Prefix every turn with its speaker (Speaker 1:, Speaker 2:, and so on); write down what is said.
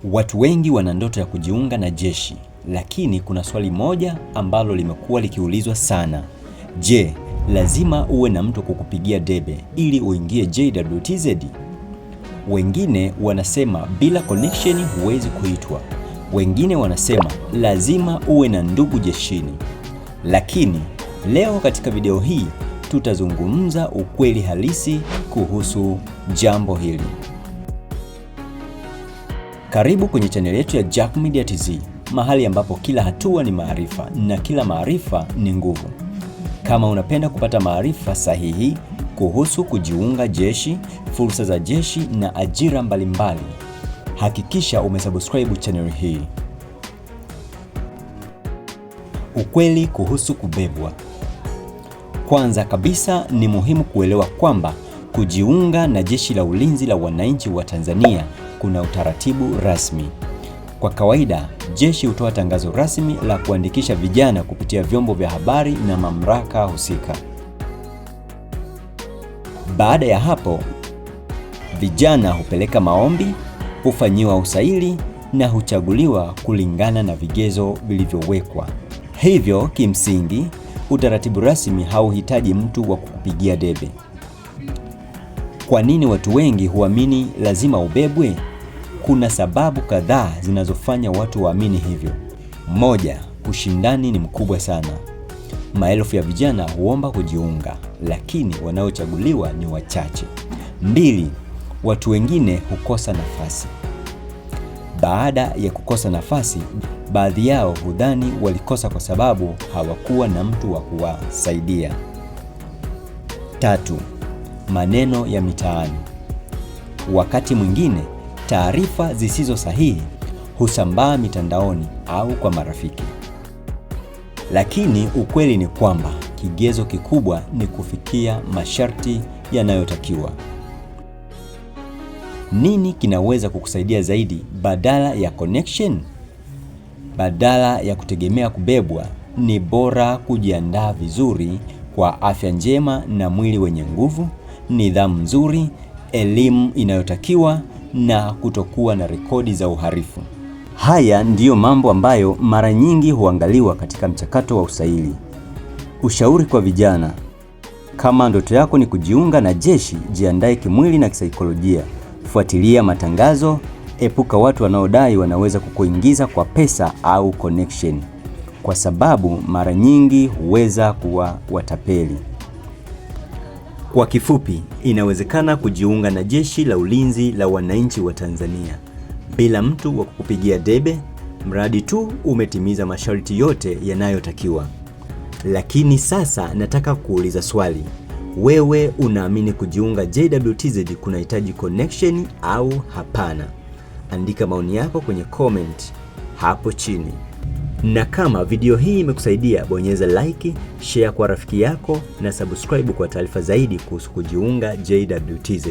Speaker 1: Watu wengi wana ndoto ya kujiunga na jeshi, lakini kuna swali moja ambalo limekuwa likiulizwa sana. Je, lazima uwe na mtu kukupigia debe ili uingie JWTZ? Wengine wanasema bila connection huwezi kuitwa. Wengine wanasema lazima uwe na ndugu jeshini. Lakini leo katika video hii tutazungumza ukweli halisi kuhusu jambo hili. Karibu kwenye chaneli yetu ya Jack Media TZ, mahali ambapo kila hatua ni maarifa na kila maarifa ni nguvu. Kama unapenda kupata maarifa sahihi kuhusu kujiunga jeshi, fursa za jeshi na ajira mbalimbali, hakikisha umesubscribe channel hii. Ukweli kuhusu kubebwa. Kwanza kabisa ni muhimu kuelewa kwamba kujiunga na Jeshi la Ulinzi la Wananchi wa Tanzania kuna utaratibu rasmi. Kwa kawaida, jeshi hutoa tangazo rasmi la kuandikisha vijana kupitia vyombo vya habari na mamlaka husika. Baada ya hapo, vijana hupeleka maombi, hufanyiwa usaili na huchaguliwa kulingana na vigezo vilivyowekwa. Hivyo, kimsingi, utaratibu rasmi hauhitaji mtu wa kukupigia debe. Kwa nini watu wengi huamini lazima ubebwe? Kuna sababu kadhaa zinazofanya watu waamini hivyo. Moja, ushindani ni mkubwa sana. Maelfu ya vijana huomba kujiunga, lakini wanaochaguliwa ni wachache. Mbili, watu wengine hukosa nafasi. Baada ya kukosa nafasi, baadhi yao hudhani walikosa kwa sababu hawakuwa na mtu wa kuwasaidia. Tatu, maneno ya mitaani. Wakati mwingine taarifa zisizo sahihi husambaa mitandaoni au kwa marafiki. Lakini ukweli ni kwamba kigezo kikubwa ni kufikia masharti yanayotakiwa. Nini kinaweza kukusaidia zaidi badala ya connection? Badala ya kutegemea kubebwa, ni bora kujiandaa vizuri kwa afya njema na mwili wenye nguvu, nidhamu nzuri, elimu inayotakiwa na kutokuwa na rekodi za uhalifu. Haya ndiyo mambo ambayo mara nyingi huangaliwa katika mchakato wa usaili. Ushauri kwa vijana: kama ndoto yako ni kujiunga na jeshi, jiandae kimwili na kisaikolojia. Fuatilia matangazo, epuka watu wanaodai wanaweza kukuingiza kwa pesa au connection, kwa sababu mara nyingi huweza kuwa watapeli. Kwa kifupi, inawezekana kujiunga na Jeshi la Ulinzi la Wananchi wa Tanzania bila mtu wa kukupigia debe, mradi tu umetimiza masharti yote yanayotakiwa. Lakini sasa nataka kuuliza swali. Wewe unaamini kujiunga JWTZ kunahitaji connection au hapana? Andika maoni yako kwenye comment hapo chini. Na kama video hii imekusaidia, bonyeza like, share kwa rafiki yako na subscribe kwa taarifa zaidi kuhusu kujiunga JWTZ.